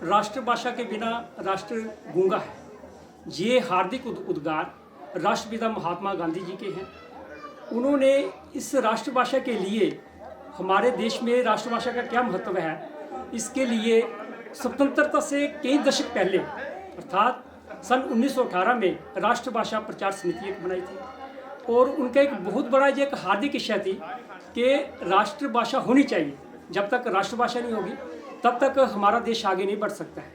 राष्ट्रभाषा के बिना राष्ट्र गूंगा है। ये हार्दिक उद्गार राष्ट्रपिता महात्मा गांधी जी के हैं। उन्होंने इस राष्ट्रभाषा के लिए हमारे देश में राष्ट्रभाषा का क्या महत्व है, इसके लिए स्वतंत्रता से कई दशक पहले अर्थात सन 1918 में राष्ट्रभाषा प्रचार समिति एक बनाई थी और उनका एक बहुत बड़ा ये एक हार्दिक इच्छा थी कि राष्ट्रभाषा होनी चाहिए। जब तक राष्ट्रभाषा नहीं होगी तब तक हमारा देश आगे नहीं बढ़ सकता है।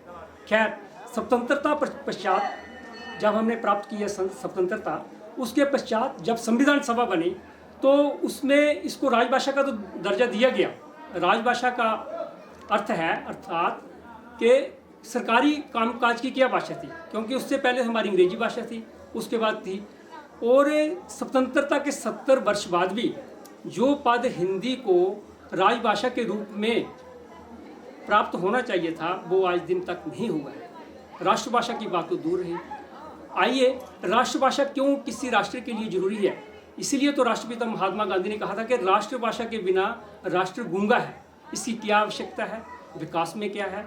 खैर, स्वतंत्रता पश्चात जब हमने प्राप्त की है स्वतंत्रता, उसके पश्चात जब संविधान सभा बनी तो उसमें इसको राजभाषा का तो दर्जा दिया गया। राजभाषा का अर्थ है अर्थात कि सरकारी कामकाज की क्या भाषा थी, क्योंकि उससे पहले हमारी अंग्रेजी भाषा थी, उसके बाद थी। और स्वतंत्रता के 70 वर्ष बाद भी जो पद हिंदी को राजभाषा के रूप में प्राप्त होना चाहिए था वो आज दिन तक नहीं हुआ है। राष्ट्रभाषा की बात तो दूर रही। आइए, राष्ट्रभाषा क्यों किसी राष्ट्र के लिए जरूरी है, इसीलिए तो राष्ट्रपिता महात्मा गांधी ने कहा था कि राष्ट्रभाषा के बिना राष्ट्र गूंगा है। इसकी क्या आवश्यकता है, विकास में क्या है।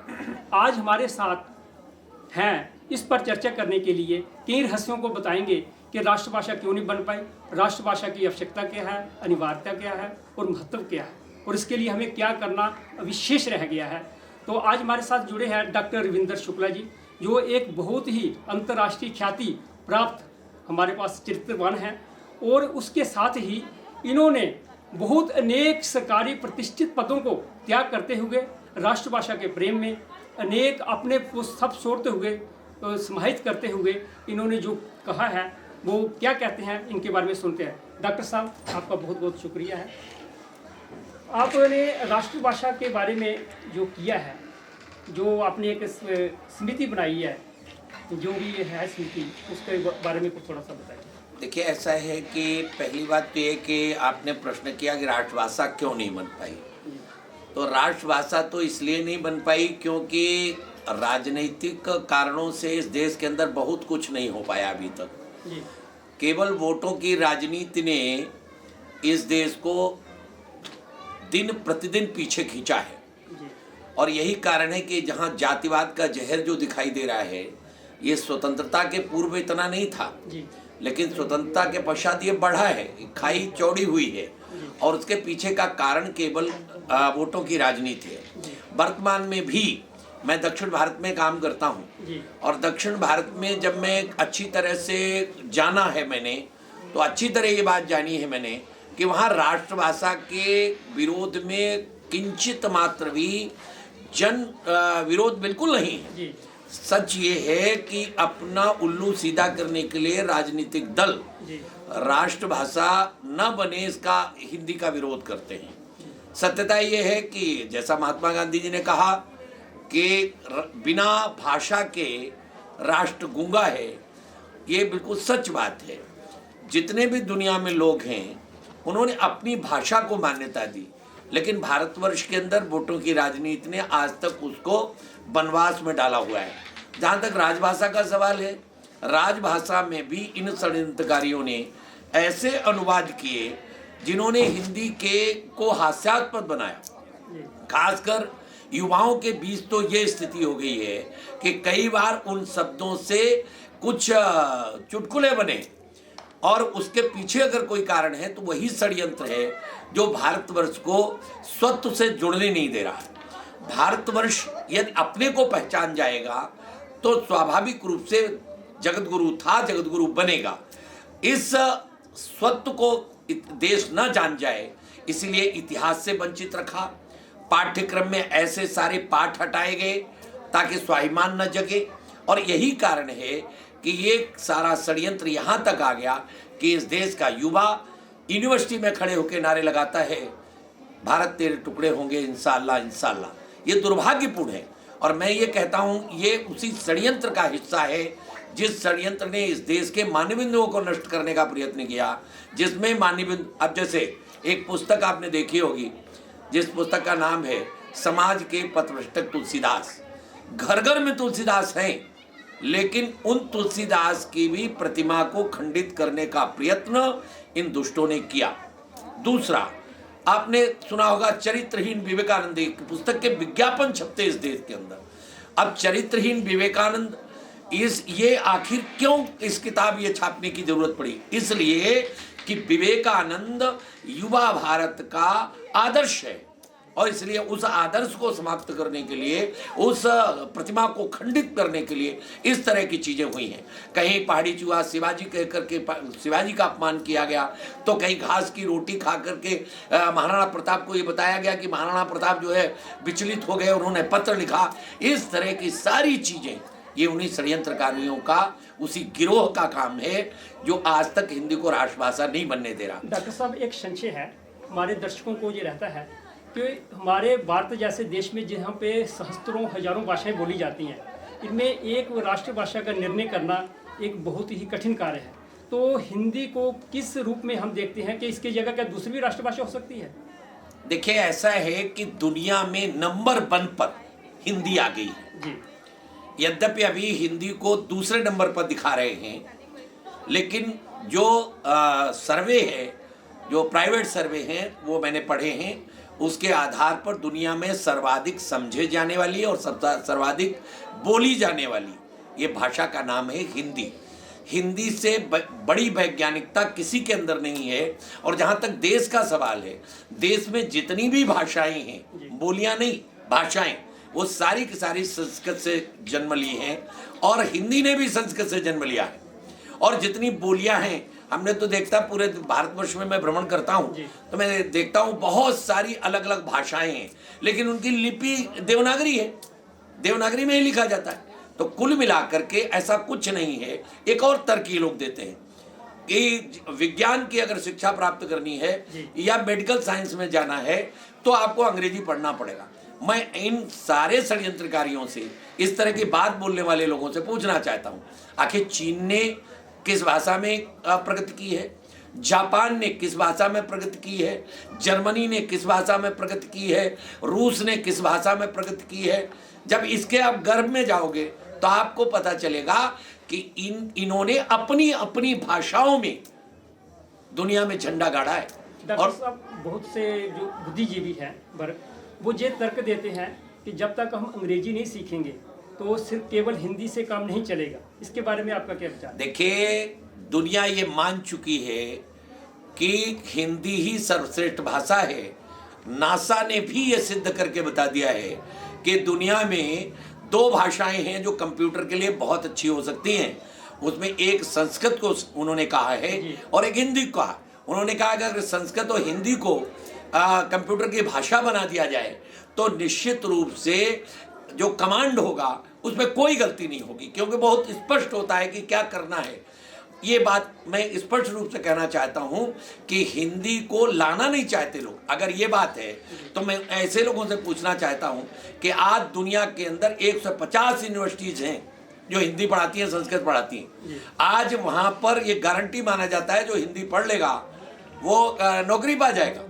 आज हमारे साथ हैं इस पर चर्चा करने के लिए कई रहस्यों को बताएंगे कि राष्ट्रभाषा क्यों नहीं बन पाई, राष्ट्रभाषा की आवश्यकता क्या है, अनिवार्यता क्या है और महत्व क्या है, और इसके लिए हमें क्या करना विशेष रह गया है। तो आज हमारे साथ जुड़े हैं डॉक्टर रविंदर शुक्ला जी, जो एक बहुत ही अंतर्राष्ट्रीय ख्याति प्राप्त हमारे पास चरित्रवान हैं, और उसके साथ ही इन्होंने बहुत अनेक सरकारी प्रतिष्ठित पदों को त्याग करते हुए राष्ट्रभाषा के प्रेम में अनेक अपने को सब छोड़ते हुए समाहित करते हुए इन्होंने जो कहा है वो क्या कहते हैं, इनके बारे में सुनते हैं। डॉक्टर साहब, आपका बहुत बहुत शुक्रिया है। आपने राष्ट्रभाषा के बारे में जो किया है, जो आपने एक समिति बनाई है, जो भी है समिति, उसके बारे में कुछ थोड़ा सा बताइए। देखिए, ऐसा है कि पहली बात तो ये कि आपने प्रश्न किया कि राष्ट्रभाषा क्यों नहीं बन पाई। तो राष्ट्रभाषा तो इसलिए नहीं बन पाई क्योंकि राजनीतिक कारणों से इस देश के अंदर बहुत कुछ नहीं हो पाया अभी तक। केवल वोटों की राजनीति ने इस देश को दिन प्रतिदिन पीछे खींचा है, और यही कारण है कि जहां जातिवाद का जहर जो दिखाई दे रहा है, ये स्वतंत्रता के पूर्व इतना नहीं था, लेकिन स्वतंत्रता के पश्चात ये बढ़ा है, खाई चौड़ी हुई है, और उसके पीछे का कारण केवल वोटों की राजनीति है। वर्तमान में भी मैं दक्षिण भारत में काम करता हूँ, और दक्षिण भारत में जब मैं अच्छी तरह से जाना है मैंने, तो अच्छी तरह ये बात जानी है मैंने कि वहाँ राष्ट्रभाषा के विरोध में किंचित मात्र भी जन विरोध बिल्कुल नहीं है। सच ये है कि अपना उल्लू सीधा करने के लिए राजनीतिक दल राष्ट्रभाषा न बने इसका हिंदी का विरोध करते हैं। सत्यता ये है कि जैसा महात्मा गांधी जी ने कहा कि बिना भाषा के राष्ट्र गूंगा है, ये बिल्कुल सच बात है। जितने भी दुनिया में लोग हैं उन्होंने अपनी भाषा को मान्यता दी, लेकिन भारतवर्ष के अंदर वोटों की राजनीति ने आज तक उसको वनवास में डाला हुआ है। जहाँ तक राजभाषा का सवाल है, राजभाषा में भी इन षड्यंत्रकारियों ने ऐसे अनुवाद किए जिन्होंने हिंदी के को हास्यास्पद बनाया। खासकर युवाओं के बीच तो ये स्थिति हो गई है कि कई बार उन शब्दों से कुछ चुटकुले बने, और उसके पीछे अगर कोई कारण है तो वही षड्यंत्र है जो भारतवर्ष को स्वत्व से जुड़ने नहीं दे रहा है। भारतवर्ष यदि अपने को पहचान जाएगा तो स्वाभाविक रूप से जगतगुरु था, जगतगुरु बनेगा। इस स्वत्व को देश न जान जाए, इसलिए इतिहास से वंचित रखा। पाठ्यक्रम में ऐसे सारे पाठ हटाए गए ताकि स्वाभिमान न जगे, और यही कारण है कि ये सारा षड्यंत्र यहाँ तक आ गया कि इस देश का युवा यूनिवर्सिटी में खड़े होकर नारे लगाता है, भारत तेरे टुकड़े होंगे इंशाअल्लाह इंशाअल्लाह। ये दुर्भाग्यपूर्ण है, और मैं ये कहता हूँ ये उसी षड्यंत्र का हिस्सा है जिस षड्यंत्र ने इस देश के मानविंदुओं को नष्ट करने का प्रयत्न किया, जिसमें मानविंदु, अब जैसे एक पुस्तक आपने देखी होगी जिस पुस्तक का नाम है समाज के पथभ्रष्टक तुलसीदास। घर घर में तुलसीदास हैं, लेकिन उन तुलसीदास की भी प्रतिमा को खंडित करने का प्रयत्न इन दुष्टों ने किया। दूसरा, आपने सुना होगा चरित्रहीन विवेकानंद की पुस्तक के विज्ञापन छपते इस देश के अंदर, अब चरित्रहीन विवेकानंद ये आखिर क्यों इस किताब ये छापने की जरूरत पड़ी? इसलिए कि विवेकानंद युवा भारत का आदर्श है, और इसलिए उस आदर्श को समाप्त करने के लिए, उस प्रतिमा को खंडित करने के लिए इस तरह की चीजें हुई हैं। कहीं पहाड़ी चूहा शिवाजी कह करके शिवाजी का अपमान किया गया, तो कहीं घास की रोटी खा करके महाराणा प्रताप को ये बताया गया कि महाराणा प्रताप जो है विचलित हो गए, उन्होंने पत्र लिखा। इस तरह की सारी चीजें ये उन्हीं षड्यंत्रकारियों का, उसी गिरोह का काम है जो आज तक हिंदी को राष्ट्रभाषा नहीं बनने दे रहा। डॉक्टर साहब, एक संशय है हमारे दर्शकों को ये रहता है कि हमारे भारत जैसे देश में जहाँ पे सहस्त्रों हजारों भाषाएं बोली जाती हैं, इनमें एक राष्ट्रभाषा का निर्णय करना एक बहुत ही कठिन कार्य है। तो हिंदी को किस रूप में हम देखते हैं कि इसकी जगह क्या दूसरी भी राष्ट्रभाषा हो सकती है? देखिए, ऐसा है कि दुनिया में नंबर 1 पर हिंदी आ गई है जी। यद्यपि अभी हिंदी को दूसरे नंबर पर दिखा रहे हैं, लेकिन जो सर्वे है, जो प्राइवेट सर्वे हैं वो मैंने पढ़े हैं, उसके आधार पर दुनिया में सर्वाधिक समझे जाने वाली और सर्वाधिक बोली जाने वाली ये भाषा का नाम है हिंदी। हिंदी से बड़ी वैज्ञानिकता किसी के अंदर नहीं है। और जहाँ तक देश का सवाल है, देश में जितनी भी भाषाएं हैं, बोलियां नहीं भाषाएं, वो सारी की सारी संस्कृत से जन्म ली हैं, और हिंदी ने भी संस्कृत से जन्म लिया है। और जितनी बोलियां हैं, हमने तो देखता पूरे भारतवर्ष में मैं भ्रमण करता हूँ तो मैं देखता हूँ बहुत सारी अलग अलग भाषाएं हैं, लेकिन उनकी लिपि देवनागरी है, देवनागरी में ही लिखा जाता है। तो कुल मिलाकर के ऐसा कुछ नहीं है। एक और तर्क ये लोग देते हैं कि विज्ञान की अगर शिक्षा प्राप्त करनी है या मेडिकल साइंस में जाना है तो आपको अंग्रेजी पढ़ना पड़ेगा। मैं इन सारे षड्यंत्रकारियों से, इस तरह की बात बोलने वाले लोगों से पूछना चाहता हूँ, आखिर चीन ने किस भाषा में प्रगति की है? जापान ने किस भाषा में प्रगति की है? जर्मनी ने किस भाषा में प्रगति की है? रूस ने किस भाषा में प्रगति की है? जब इसके आप गर्भ में जाओगे तो आपको पता चलेगा कि इन्होंने अपनी अपनी भाषाओं में दुनिया में झंडा गाड़ा है। और बहुत से जो बुद्धिजीवी हैं वो ये तर्क देते हैं कि जब तक हम अंग्रेजी नहीं सीखेंगे तो सिर्फ केवल हिंदी से काम नहीं चलेगा। इसके बारे में आपका क्या विचार? देखिए, दुनिया ये मान चुकी है कि हिंदी ही सर्वश्रेष्ठ भाषा है। नासा ने भी ये सिद्ध करके बता दिया है कि दुनिया में 2 भाषाएं हैं जो कंप्यूटर के लिए बहुत अच्छी हो सकती हैं। उसमें एक संस्कृत को उन्होंने कहा है और एक हिंदी को कहा। उन्होंने कहा कि अगर संस्कृत और हिंदी को कंप्यूटर की भाषा बना दिया जाए तो निश्चित रूप से जो कमांड होगा उसमें कोई गलती नहीं होगी, क्योंकि बहुत स्पष्ट होता है कि क्या करना है। ये बात मैं स्पष्ट रूप से कहना चाहता हूं कि हिंदी को लाना नहीं चाहते लोग। अगर ये बात है तो मैं ऐसे लोगों से पूछना चाहता हूं कि आज दुनिया के अंदर 150 यूनिवर्सिटीज हैं जो हिंदी पढ़ाती हैं, संस्कृत पढ़ाती हैं। आज वहां पर ये गारंटी माना जाता है जो हिंदी पढ़ लेगा वो नौकरी पा जाएगा।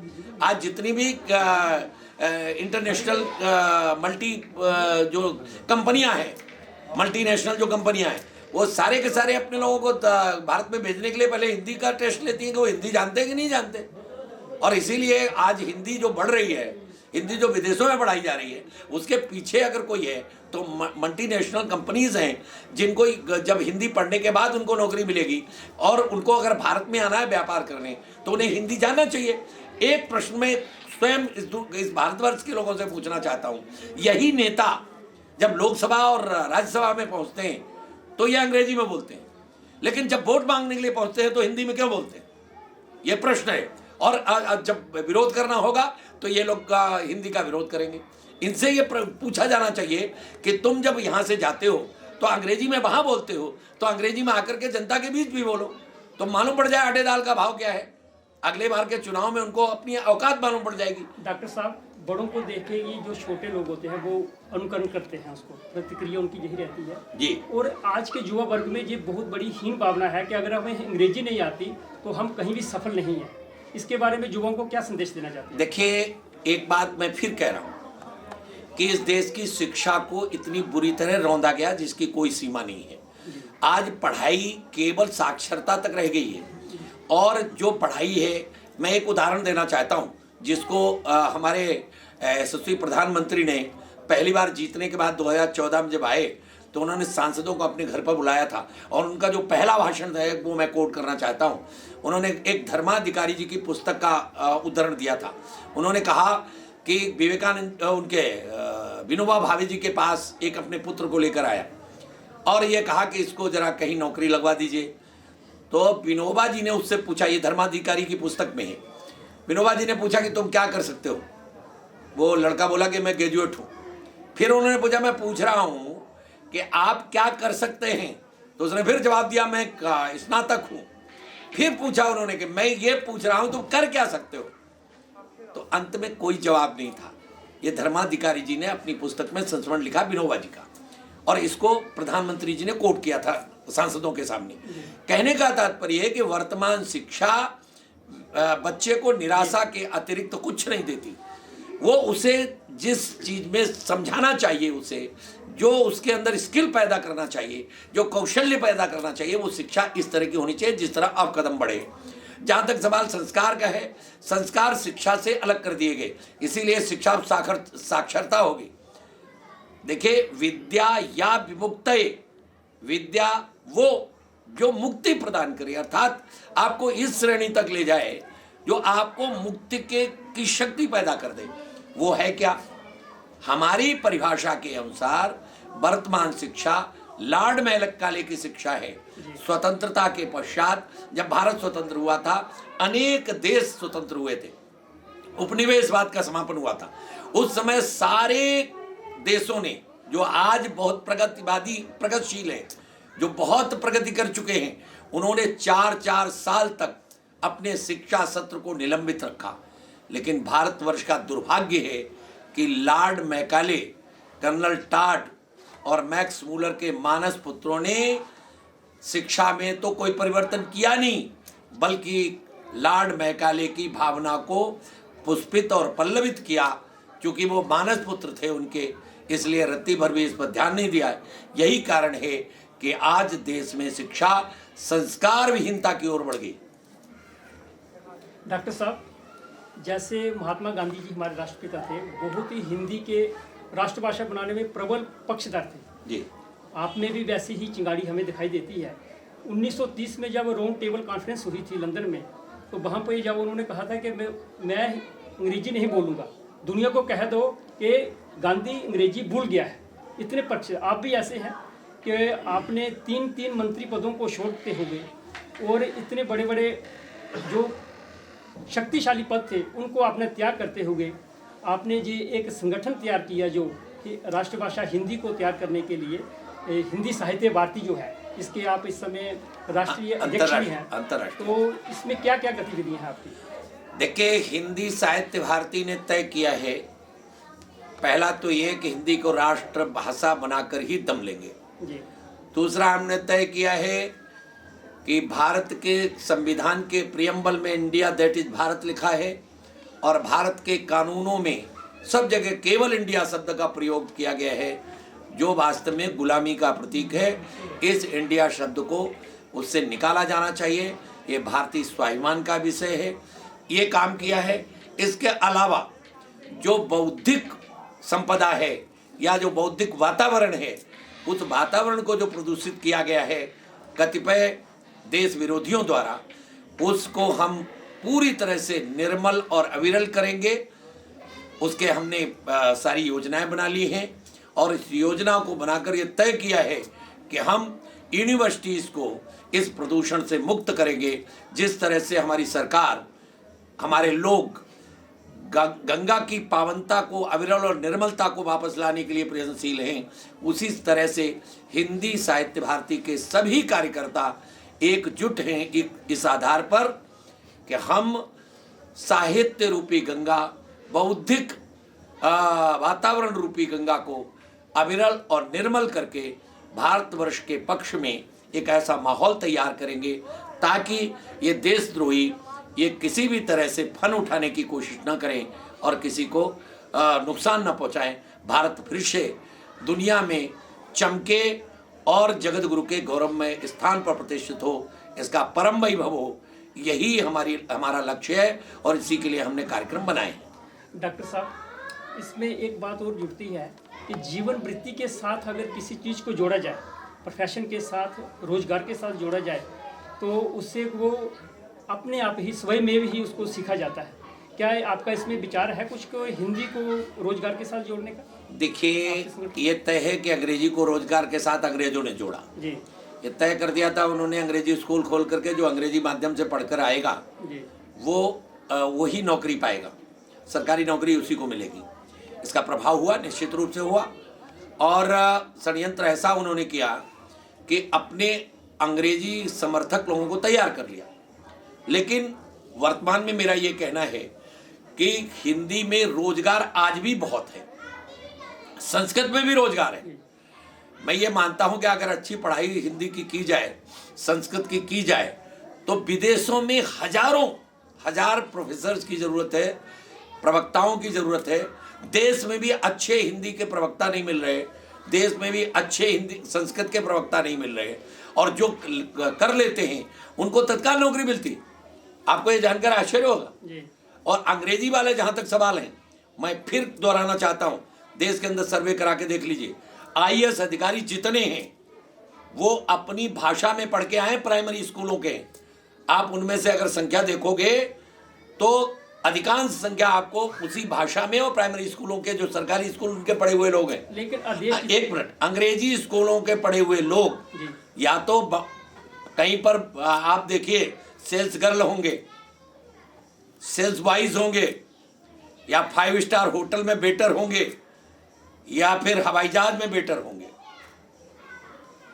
आज जितनी भी इंटरनेशनल मल्टी जो कंपनियां हैं, मल्टीनेशनल जो कंपनियां हैं, वो सारे के सारे अपने लोगों को भारत में भेजने के लिए पहले हिंदी का टेस्ट लेती हैं कि वो हिंदी जानते हैं कि नहीं जानते। और इसीलिए आज हिंदी जो बढ़ रही है, हिंदी जो विदेशों में पढ़ाई जा रही है, उसके पीछे अगर कोई है तो मल्टीनेशनल कंपनीज हैं जिनको जब हिंदी पढ़ने के बाद उनको नौकरी मिलेगी और उनको अगर भारत में आना है व्यापार करने तो उन्हें हिंदी जानना चाहिए। एक प्रश्न में स्वयं इस भारतवर्ष के लोगों से पूछना चाहता हूँ, यही नेता जब लोकसभा और राज्यसभा में पहुँचते हैं तो ये अंग्रेजी में बोलते हैं, लेकिन जब वोट मांगने के लिए पहुँचते हैं तो हिंदी में क्यों बोलते हैं? ये प्रश्न है। और जब विरोध करना होगा तो ये लोग हिंदी का विरोध करेंगे। इनसे ये पूछा जाना चाहिए कि तुम जब यहाँ से जाते हो तो अंग्रेजी में वहाँ बोलते हो, तो अंग्रेजी में आकर के जनता के बीच भी बोलो, तो मालूम पड़ जाए आटे दाल का भाव क्या है। अगले बार के चुनाव में उनको अपनी औकात मालूम पड़ जाएगी। डॉक्टर साहब, बड़ों को देख के ये जो छोटे लोग होते हैं वो अनुकरण करते हैं, उसको प्रतिक्रिया उनकी यही रहती है जी। और आज के युवा वर्ग में ये बहुत बड़ी हीन भावना है कि अगर हमें अंग्रेजी नहीं आती तो हम कहीं भी सफल नहीं हैं। इसके बारे में युवाओं को क्या संदेश देना चाहते हैं? देखिए, एक बात मैं फिर कह रहा हूँ कि इस देश की शिक्षा को इतनी बुरी तरह रौंदा गया जिसकी कोई सीमा नहीं है। आज पढ़ाई केवल साक्षरता तक रह गई है, और जो पढ़ाई है, मैं एक उदाहरण देना चाहता हूँ जिसको हमारे यशस्वी प्रधानमंत्री ने पहली बार जीतने के बाद 2014 में जब आए तो उन्होंने सांसदों को अपने घर पर बुलाया था और उनका जो पहला भाषण था वो मैं कोट करना चाहता हूँ। उन्होंने एक धर्माधिकारी जी की पुस्तक का उद्धरण दिया था। उन्होंने कहा कि विवेकानंद उनके विनोबा भावे जी के पास एक अपने पुत्र को लेकर आया और ये कहा कि इसको जरा कहीं नौकरी लगवा दीजिए। तो विनोबा जी ने उससे पूछा, ये धर्माधिकारी की पुस्तक में है, विनोबा जी ने पूछा कि तुम क्या कर सकते हो? वो लड़का बोला कि मैं ग्रेजुएट हूँ। फिर उन्होंने पूछा, मैं पूछ रहा हूँ कि आप क्या कर सकते हैं? तो उसने फिर जवाब दिया, मैं स्नातक हूँ। फिर पूछा उन्होंने कि मैं ये पूछ रहा हूँ तुम कर क्या सकते हो? तो अंत में कोई जवाब नहीं था। ये धर्माधिकारी जी ने अपनी पुस्तक में संस्मरण लिखा विनोबा जी का और इसको प्रधानमंत्री जी ने कोट किया था सांसदों के सामने। कहने का तात्पर्य है कि वर्तमान शिक्षा बच्चे को निराशा के अतिरिक्त कुछ नहीं देती। वो उसे जिस चीज में समझाना चाहिए, उसे जो उसके अंदर स्किल पैदा करना चाहिए, जो कौशल्य पैदा करना चाहिए, वो शिक्षा इस तरह की होनी चाहिए जिस तरह अब कदम बढ़े। जहाँ तक सवाल संस्कार का है, संस्कार शिक्षा से अलग कर दिए गए, इसीलिए शिक्षा साक्षरता होगी। देखिए, विद्या या विमुक्तये, विद्या वो जो मुक्ति प्रदान करे, अर्थात आपको इस श्रेणी तक ले जाए जो आपको मुक्ति की शक्ति पैदा कर दे। वो है क्या? हमारी परिभाषा के अनुसार वर्तमान शिक्षा लॉर्ड मैकाले की शिक्षा है। स्वतंत्रता के पश्चात जब भारत स्वतंत्र हुआ था, अनेक देश स्वतंत्र हुए थे, उपनिवेशवाद का समापन हुआ था। उस समय सारे देशों ने, जो आज बहुत प्रगतिशील हैं, जो बहुत प्रगति कर चुके हैं, उन्होंने 4-4 साल तक अपने शिक्षा सत्र को निलंबित रखा। लेकिन भारतवर्ष का दुर्भाग्य है कि लॉर्ड मैकाले, कर्नल टॉड और मैक्स मूलर के मानस पुत्रों ने शिक्षा में तो कोई परिवर्तन किया नहीं, बल्कि लॉर्ड मैकाले की भावना को पुष्पित और पल्लवित किया। क्योंकि वो मानस पुत्र थे उनके, इसलिए रत्ती भर भी इस पर ध्यान नहीं दिया। यही कारण है कि आज देश में शिक्षा संस्कार विहीनता की ओर बढ़ गई। डॉक्टर साहब, जैसे महात्मा गांधी जी हमारे राष्ट्रपिता थे, बहुत ही हिंदी के राष्ट्रभाषा बनाने में प्रबल पक्षधर थे जी। आप में भी वैसी ही चिंगारी हमें दिखाई देती है। 1930 में जब राउंड टेबल कॉन्फ्रेंस हुई थी लंदन में, तो वहाँ पर जब उन्होंने कहा था कि मैं अंग्रेजी नहीं बोलूँगा, दुनिया को कह दो कि गांधी अंग्रेजी भूल गया है। इतने पक्ष आप भी ऐसे हैं कि आपने 3 मंत्री पदों को छोड़ते हुए और इतने बड़े बड़े जो शक्तिशाली पद थे उनको आपने त्याग करते हुए आपने जी एक संगठन तैयार किया जो कि राष्ट्रभाषा हिंदी को तैयार करने के लिए हिंदी साहित्य भारती जो है, इसके आप इस समय राष्ट्रीय अध्यक्ष भी हैं। तो इसमें क्या क्या गतिविधियां हैं आपकी? देखिए, हिंदी साहित्य भारती ने तय किया है, पहला तो ये कि हिंदी को राष्ट्रभाषा बनाकर ही दम लेंगे जी। दूसरा, हमने तय किया है कि भारत के संविधान के प्रियम्बल में इंडिया दैट इज भारत लिखा है और भारत के कानूनों में सब जगह केवल इंडिया शब्द का प्रयोग किया गया है, जो वास्तव में गुलामी का प्रतीक है। इस इंडिया शब्द को उससे निकाला जाना चाहिए। ये भारतीय स्वाभिमान का विषय है, ये काम किया है। इसके अलावा जो बौद्धिक संपदा है या जो बौद्धिक वातावरण है, उस वातावरण को जो प्रदूषित किया गया है कतिपय देश विरोधियों द्वारा, उसको हम पूरी तरह से निर्मल और अविरल करेंगे। उसके हमने सारी योजनाएं बना ली हैं और इस योजना को बनाकर ये तय किया है कि हम यूनिवर्सिटीज़ को इस प्रदूषण से मुक्त करेंगे। जिस तरह से हमारी सरकार, हमारे लोग गंगा की पावनता को, अविरल और निर्मलता को वापस लाने के लिए प्रयत्नशील हैं, उसी तरह से हिंदी साहित्य भारती के सभी कार्यकर्ता एकजुट हैं इस आधार पर कि हम साहित्य रूपी गंगा, बौद्धिक वातावरण रूपी गंगा को अविरल और निर्मल करके भारतवर्ष के पक्ष में एक ऐसा माहौल तैयार करेंगे ताकि ये देशद्रोही ये किसी भी तरह से फन उठाने की कोशिश न करें और किसी को नुकसान न पहुंचाएं। भारत फिर से दुनिया में चमके और जगत गुरु के गौरवमय स्थान पर प्रतिष्ठित हो, इसका परम वैभव हो, यही हमारा लक्ष्य है और इसी के लिए हमने कार्यक्रम बनाए हैं। डॉक्टर साहब, इसमें एक बात और जुड़ती है कि जीवन वृत्ति के साथ अगर किसी चीज़ को जोड़ा जाए, प्रोफेशन के साथ, रोजगार के साथ जोड़ा जाए, तो उससे वो अपने आप ही स्वयं में ही उसको सीखा जाता है। क्या आपका इसमें विचार है कुछ को हिंदी को रोजगार के साथ जोड़ने का? देखिए, ये तय है कि अंग्रेजी को रोजगार के साथ अंग्रेजों ने जोड़ा। जी ये तय कर दिया था उन्होंने, अंग्रेजी स्कूल खोल करके जो अंग्रेजी माध्यम से पढ़कर आएगा जी वो वही नौकरी पाएगा, सरकारी नौकरी उसी को मिलेगी। इसका प्रभाव हुआ, निश्चित रूप से हुआ। और षड्यंत्र ऐसा उन्होंने किया कि अपने अंग्रेजी समर्थक लोगों को तैयार कर लिया। लेकिन वर्तमान में मेरा ये कहना है कि हिंदी में रोजगार आज भी बहुत है, संस्कृत में भी रोजगार है। मैं ये मानता हूं कि अगर अच्छी पढ़ाई हिंदी की जाए, संस्कृत की जाए, तो विदेशों में हजार प्रोफेसर्स की ज़रूरत है, प्रवक्ताओं की ज़रूरत है। देश में भी अच्छे हिंदी के प्रवक्ता नहीं मिल रहे, देश में भी अच्छे हिंदी संस्कृत के प्रवक्ता नहीं मिल रहे, और जो कर लेते हैं उनको तत्काल नौकरी मिलती। आपको ये जानकर आश्चर्य होगा। और अंग्रेजी वाले जहाँ तक सवाल हैं, मैं फिर दोहराना चाहता हूँ, देश के अंदर सर्वे करा के देख लीजिए, IAS अधिकारी जितने हैं वो अपनी भाषा में पढ़ के आए प्राइमरी स्कूलों के। आप उनमें से अगर संख्या देखोगे तो अधिकांश संख्या आपको उसी भाषा में और प्राइमरी स्कूलों के जो सरकारी स्कूल उनके पढ़े हुए लोग हैं। लेकिन एक मिनट, अंग्रेजी स्कूलों के पढ़े हुए लोग या तो कहीं पर आप देखिए सेल्स गर्ल होंगे, सेल्स बॉयज होंगे, या 5 स्टार होटल में वेटर होंगे, या फिर हवाई जहाज में वेटर होंगे।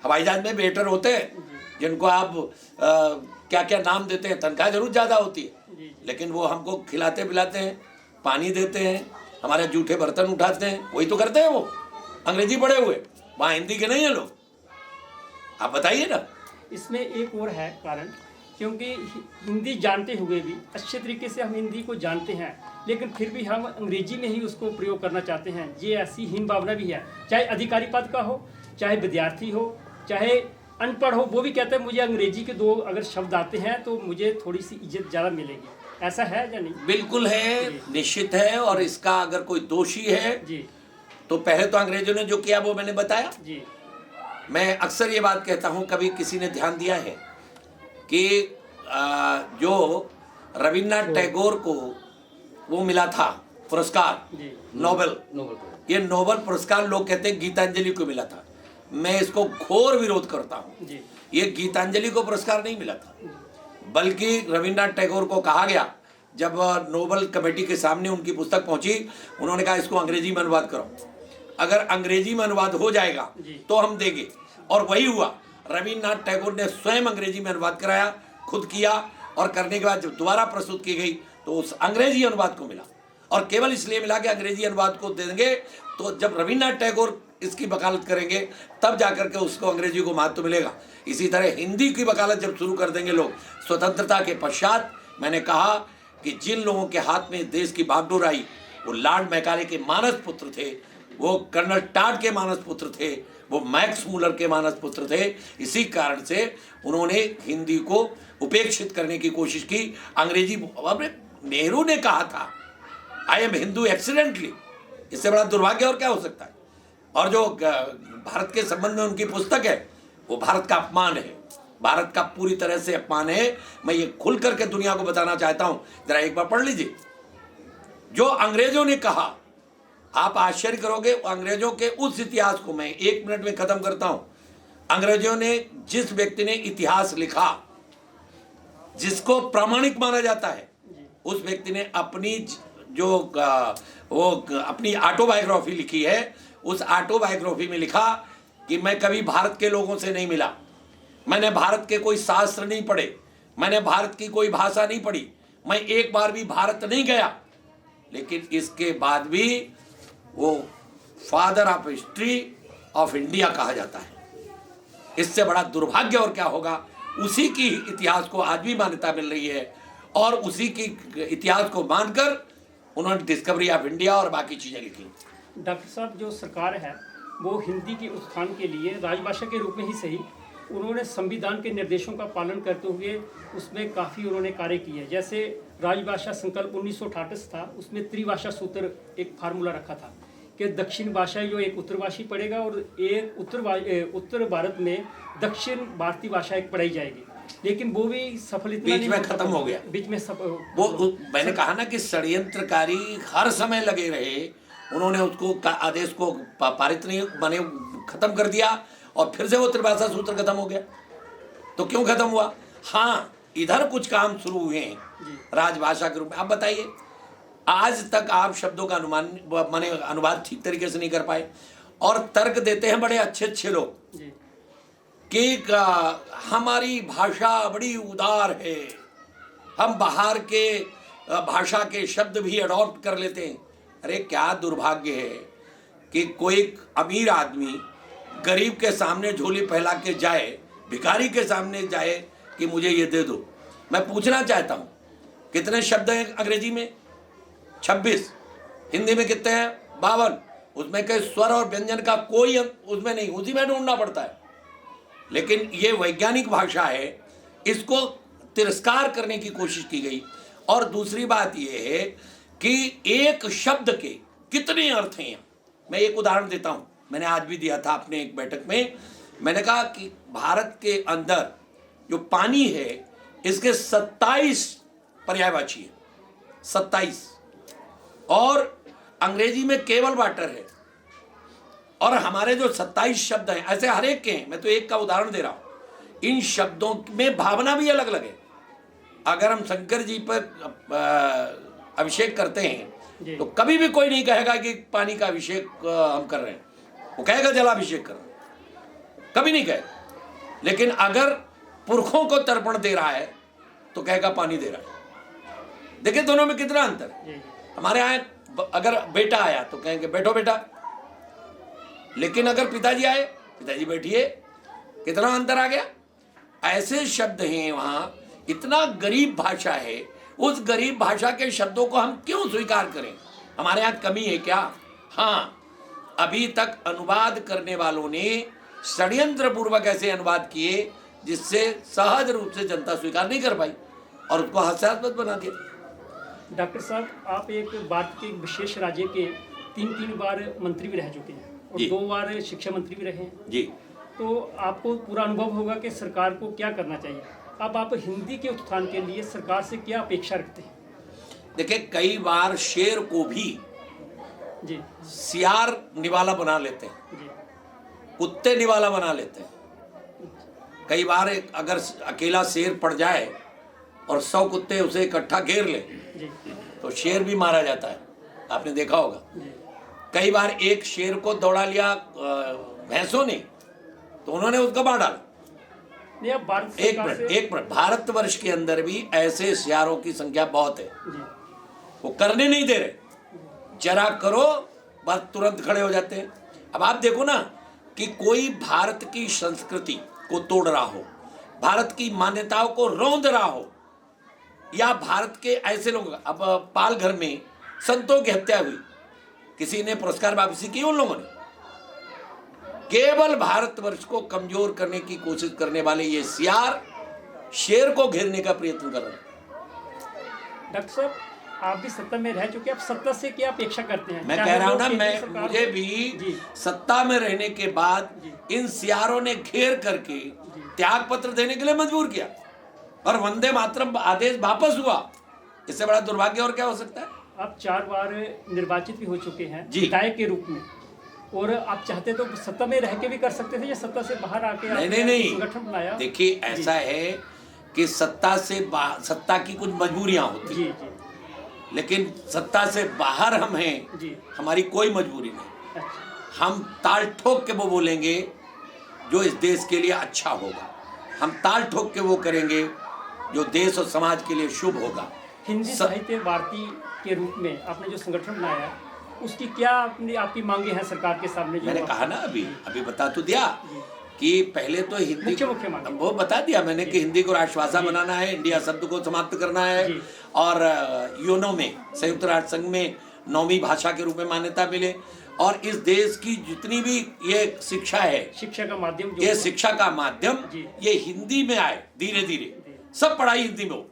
हवाई जहाज में वेटर होते हैं जिनको आप क्या क्या नाम देते हैं, तनख्वाह जरूर ज़्यादा होती है, लेकिन वो हमको खिलाते पिलाते हैं, पानी देते हैं, हमारे जूठे बर्तन उठाते हैं, वही तो करते हैं वो अंग्रेजी पढ़े हुए। वहाँ हिंदी के नहीं है लोग। आप बताइए ना। इसमें एक और है कारण, क्योंकि हिंदी जानते हुए भी अच्छे तरीके से हम हिंदी को जानते हैं, लेकिन फिर भी हम अंग्रेजी में ही उसको प्रयोग करना चाहते हैं। ये ऐसी हीन भावना भी है, चाहे अधिकारी पद का हो, चाहे विद्यार्थी हो, चाहे अनपढ़ हो, वो भी कहते हैं मुझे अंग्रेजी के 2 अगर शब्द आते हैं तो मुझे थोड़ी सी इज्जत ज़्यादा मिलेगी। ऐसा है या नहीं? बिल्कुल है, निश्चित है। और इसका अगर कोई दोषी है जी, तो पहले तो अंग्रेजों ने जो किया वो मैंने बताया जी। मैं अक्सर ये बात कहता हूँ, कभी किसी ने ध्यान दिया है कि जो रविन्द्रनाथ टैगोर को वो मिला था पुरस्कार, नोबेल, ये नोबेल पुरस्कार लोग कहते हैं गीतांजलि को मिला था। मैं इसको घोर विरोध करता हूँ। ये गीतांजलि को पुरस्कार नहीं मिला था, बल्कि रविन्द्रनाथ टैगोर को कहा गया, जब नोबेल कमेटी के सामने उनकी पुस्तक पहुंची, उन्होंने कहा इसको अंग्रेजी में अनुवाद करो, अगर अंग्रेजी में अनुवाद हो जाएगा तो हम देंगे। और वही हुआ, रविन्द्रनाथ टैगोर ने स्वयं अंग्रेजी में अनुवाद कराया, खुद किया, और करने के बाद जब दोबारा प्रस्तुत की गई तो उस अंग्रेजी अनुवाद को मिला। और केवल इसलिए मिला कि अंग्रेजी अनुवाद को देंगे तो जब रविन्द्रनाथ टैगोर इसकी वकालत करेंगे तब जाकर के उसको अंग्रेजी को महत्व मिलेगा। इसी तरह हिंदी की वकालत जब शुरू कर देंगे लोग स्वतंत्रता के पश्चात, मैंने कहा कि जिन लोगों के हाथ में देश की बागडोर आई वो लॉर्ड मैकाले के मानस पुत्र थे, वो कर्नल टाड के मानस पुत्र थे, वो मैक्स मूलर के मानस पुत्र थे। इसी कारण से उन्होंने हिंदी को उपेक्षित करने की कोशिश की। अंग्रेजी, नेहरू ने कहा था आई एम हिंदू एक्सीडेंटली, इससे बड़ा दुर्भाग्य और क्या हो सकता है। और जो भारत के संबंध में उनकी पुस्तक है वो भारत का अपमान है, भारत का पूरी तरह से अपमान है। मैं ये खुल करके दुनिया को बताना चाहता हूं, जरा एक बार पढ़ लीजिए जो अंग्रेजों ने कहा। आप आश्चर्य करोगे, अंग्रेजों के उस इतिहास को मैं 1 मिनट में खत्म करता हूं। अंग्रेजों ने, जिस व्यक्ति ने इतिहास लिखा जिसको प्रामाणिक माना जाता है, उस व्यक्ति ने अपनी जो अपनी ऑटोबायोग्राफी लिखी है, उस ऑटोबायोग्राफी में लिखा कि मैं कभी भारत के लोगों से नहीं मिला, मैंने भारत के कोई शास्त्र नहीं पढ़े, मैंने भारत की कोई भाषा नहीं पढ़ी, मैं एक बार भी भारत नहीं गया। लेकिन इसके बाद भी वो father of history of India कहा जाता है। इससे बड़ा दुर्भाग्य और क्या होगा। उसी की इतिहास को आज भी मान्यता मिल रही है, और उसी की इतिहास को मानकर उन्होंने डिस्कवरी ऑफ इंडिया और बाकी चीज़ें लिखी। डॉक्टर साहब, जो सरकार है वो हिंदी के उत्थान के लिए राजभाषा के रूप में ही सही, उन्होंने संविधान के निर्देशों का पालन करते हुए उसमें काफ़ी उन्होंने कार्य किए। जैसे राजभाषा संकल्प 1968 था, उसमें त्रिभाषा सूत्र एक फार्मूला रखा था कि दक्षिण भाषा जो एक उत्तरभाषी पढ़ेगा और एक उत्तर भारत में दक्षिण भारतीय भाषा एक पढ़ाई जाएगी, लेकिन वो भी सफल इतना बीच नहीं में हो खत्म हो गया। बीच में वो मैंने कहा ना कि षड्यंत्रकारी हर समय लगे रहे, उन्होंने उसको आदेश को पारित नहीं बने खत्म कर दिया और फिर से वो त्रिभाषा सूत्र खत्म हो गया। तो क्यों खत्म हुआ? हाँ, इधर कुछ काम शुरू हुए हैं राजभाषा के रूप में। आप बताइए, आज तक आप शब्दों का अनुवाद ठीक तरीके से नहीं कर पाए, और तर्क देते हैं बड़े अच्छे अच्छे लोग कि हमारी भाषा बड़ी उदार है, हम बाहर के भाषा के शब्द भी अडॉप्ट कर लेते हैं। अरे क्या दुर्भाग्य है कि कोई अमीर आदमी गरीब के सामने झोली फैला के जाए, भिखारी के सामने जाए कि मुझे ये दे दो। मैं पूछना चाहता हूँ कितने शब्द हैं अंग्रेजी में? 26। हिंदी में कितने हैं? 52। उसमें के स्वर और व्यंजन का कोई उसमें नहीं, उसी में ढूंढना पड़ता है। लेकिन ये वैज्ञानिक भाषा है, इसको तिरस्कार करने की कोशिश की गई। और दूसरी बात ये है कि एक शब्द के कितने अर्थ हैं। मैं एक उदाहरण देता हूँ, मैंने आज भी दिया था अपने एक बैठक में। मैंने कहा कि भारत के अंदर जो पानी है इसके 27 पर्यायवाची है, 27, और अंग्रेजी में केवल वाटर है। और हमारे जो 27 शब्द हैं ऐसे हर एक के हैं, मैं तो एक का उदाहरण दे रहा हूँ। इन शब्दों में भावना भी अलग अलग है। अगर हम शंकर जी पर अभिषेक करते हैं तो कभी भी कोई नहीं कहेगा कि पानी का अभिषेक हम कर रहे हैं, वो कहेगा जलाभिषेक कर रहे हैं, कभी नहीं कहेगा। लेकिन अगर पुरखों को तर्पण दे रहा है तो कहेगा पानी दे रहा है। देखिए दोनों में कितना अंतर है। हमारे यहाँ अगर बेटा आया तो कहेंगे बैठो बेटा, लेकिन अगर पिताजी आए, पिताजी बैठिए। कितना अंतर आ गया। ऐसे शब्द हैं वहाँ, इतना गरीब भाषा है, उस गरीब भाषा के शब्दों को हम क्यों स्वीकार करें? हमारे यहाँ कमी है क्या? हाँ, अभी तक अनुवाद करने वालों ने षड्यंत्र पूर्वक ऐसे अनुवाद किए जिससे सहज रूप से जनता स्वीकार नहीं कर पाई और उसको हास्यास्पद बना दिया। डॉक्टर साहब, आप एक भारत के विशेष राज्य के 3 बार मंत्री भी रह चुके हैं और 2 बार शिक्षा मंत्री भी रहे हैं जी। तो आपको पूरा अनुभव होगा कि सरकार को क्या करना चाहिए। अब आप हिंदी के उत्थान के लिए सरकार से क्या अपेक्षा रखते हैं? देखिए, कई बार शेर को भी जी सियार निवाला बना लेते हैं, जी कुत्ते निवाला बना लेते हैं। कई बार अगर अकेला शेर पड़ जाए और 100 कुत्ते उसे इकट्ठा घेर ले जी तो शेर भी मारा जाता है, आपने देखा होगा। कई बार एक शेर को दौड़ा लिया भैंसों ने तो उन्होंने उसका मार डाला। एक मिनट, भारतवर्ष के अंदर भी ऐसे सियारों की संख्या बहुत है, वो करने नहीं दे रहे। जरा करो बस तुरंत खड़े हो जाते हैं। अब आप देखो ना कि कोई भारत की संस्कृति को तोड़ रहा हो, भारत की मान्यताओं को रौंद रहा हो, या भारत के ऐसे लोग, अब पालघर में संतों की हत्या हुई, किसी ने पुरस्कार वापसी की? उन लोगों ने केवल भारतवर्ष को कमजोर करने की कोशिश करने वाले ये सियार शेर को घेरने का प्रयत्न कर रहे हैं। डॉक्टर साहब, आप भी सत्ता में रह चुके, आप सत्ता से क्या अपेक्षा करते हैं? मैं कह रहा हूं ना, मुझे भी सत्ता में रहने के बाद इन सियारों ने घेर करके त्याग पत्र देने के लिए मजबूर किया और वंदे मातरम आदेश वापस हुआ। इससे बड़ा दुर्भाग्य और क्या हो सकता है? आप 4 बार निर्वाचित भी हो चुके हैं विधायक के रूप में, और आप चाहते तो सत्ता में रह के भी कर सकते थे या सत्ता से बाहर आके नहीं संगठन बनाया? देखिए, ऐसा है कि सत्ता की कुछ मजबूरियां होती हैं, लेकिन सत्ता से बाहर हम हैं, हमारी कोई मजबूरी नहीं। अच्छा। हम ताल ठोक के वो बोलेंगे जो इस देश के लिए अच्छा होगा, हम ताल ठोक के वो करेंगे जो देश और समाज के लिए शुभ होगा। हिंदी साहित्य भारती के रूप में आपने जो संगठन बनाया, उसकी क्या आपकी मांगे हैं सरकार के सामने? मैंने कहा ना, अभी बता तो दिया कि पहले तो हिंदी मुख्य मांगे वो बता दिया मैंने कि हिंदी को राष्ट्रभाषा बनाना है, इंडिया शब्द को समाप्त करना है, और यूनो में, संयुक्त राष्ट्र संघ में 9वीं भाषा के रूप में मान्यता मिले, और इस देश की जितनी भी ये शिक्षा है, शिक्षा का माध्यम, ये शिक्षा का माध्यम ये हिंदी में आए, धीरे धीरे सब पढ़ाई हिंदी में हो।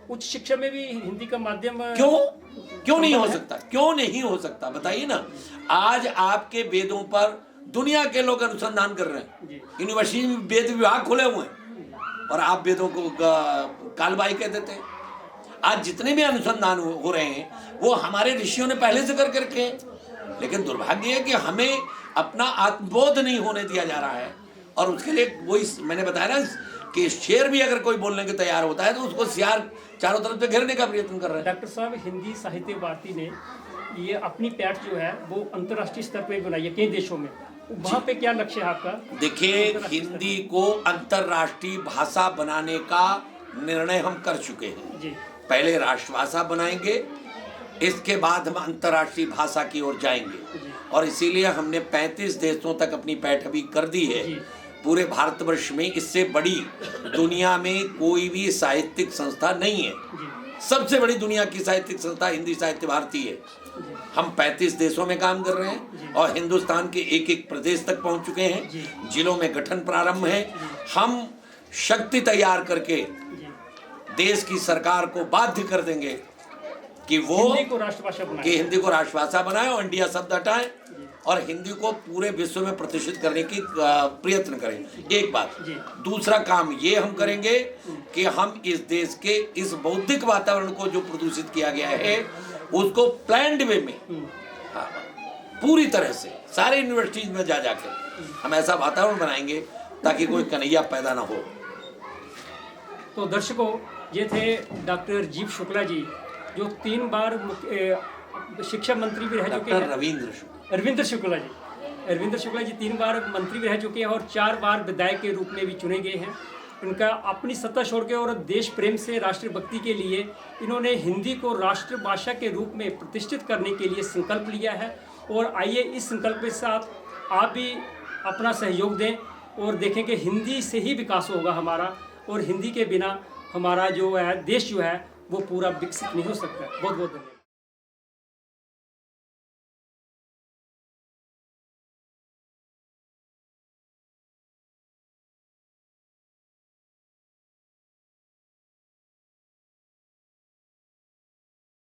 उच्च शिक्षा में भी हिंदी का माध्यम क्यों नहीं हो सकता? क्यों नहीं हो सकता बताइए ना। आज आपके वेदों पर दुनिया के लोग अनुसंधान कर रहे हैं, यूनिवर्सिटी में वेद विभाग खुले हुए हैं और आप वेदों को कालबाई कह देते हैं। आज जितने भी अनुसंधान हो रहे हैं वो हमारे ऋषियों ने पहले से करके रखे हैं, लेकिन दुर्भाग्य है कि हमें अपना आत्मबोध नहीं होने दिया जा रहा है। और उसके लिए वही मैंने बताया ना कि शेर भी अगर कोई बोलने के तैयार होता है तो उसको सियार चारों तरफ से घेरने का प्रयत्न कर रहे हैं। डॉक्टर साहब, हिंदी साहित्य भारती ने ये अपनी पैठ जो है वो अंतर्राष्ट्रीय स्तर पे बनाई है कई देशों में, वहाँ पे क्या लक्ष्य है आपका? देखिए, हिंदी को अंतर्राष्ट्रीय भाषा बनाने का निर्णय हम कर चुके हैं जी। पहले राष्ट्रभाषा बनाएंगे, इसके बाद हम अंतर्राष्ट्रीय भाषा की ओर जाएंगे और इसीलिए हमने 35 देशों तक अपनी पैठ भी कर दी है पूरे भारतवर्ष में। इससे बड़ी दुनिया में कोई भी साहित्यिक संस्था नहीं है। सबसे बड़ी दुनिया की साहित्यिक संस्था हिंदी साहित्य भारती है। हम 35 देशों में काम कर रहे हैं और हिंदुस्तान के एक एक प्रदेश तक पहुंच चुके हैं। जिलों में गठन प्रारंभ है। हम शक्ति तैयार करके देश की सरकार को बाध्य कर देंगे कि वो हिंदी को राष्ट्रभाषा बनाए और इंडिया शब्द हटाएं और हिंदी को पूरे विश्व में प्रतिष्ठित करने की प्रयत्न करें। एक बात। दूसरा काम ये हम करेंगे कि हम इस देश के इस बौद्धिक वातावरण को जो प्रदूषित किया गया है उसको प्लान्ड वे में पूरी तरह से सारे यूनिवर्सिटीज में जा जाकर हम ऐसा वातावरण बनाएंगे ताकि कोई कन्हैया पैदा ना हो। तो दर्शकों, ये थे डॉक्टर जीव शुक्ला जी, जो 3 बार शिक्षा मंत्री भी रह चुके हैं। अरविंद शुक्ला जी 3 बार मंत्री भी रह चुके हैं और 4 बार विधायक के रूप में भी चुने गए हैं। इनका अपनी सत्ता छोड़ के और देश प्रेम से राष्ट्रभक्ति के लिए इन्होंने हिंदी को राष्ट्रभाषा के रूप में प्रतिष्ठित करने के लिए संकल्प लिया है। और आइए इस संकल्प के साथ आप भी अपना सहयोग दें और देखें कि हिंदी से ही विकास होगा हमारा, और हिंदी के बिना हमारा जो है देश जो है वो पूरा विकसित नहीं हो सकता। बहुत बहुत धन्यवाद।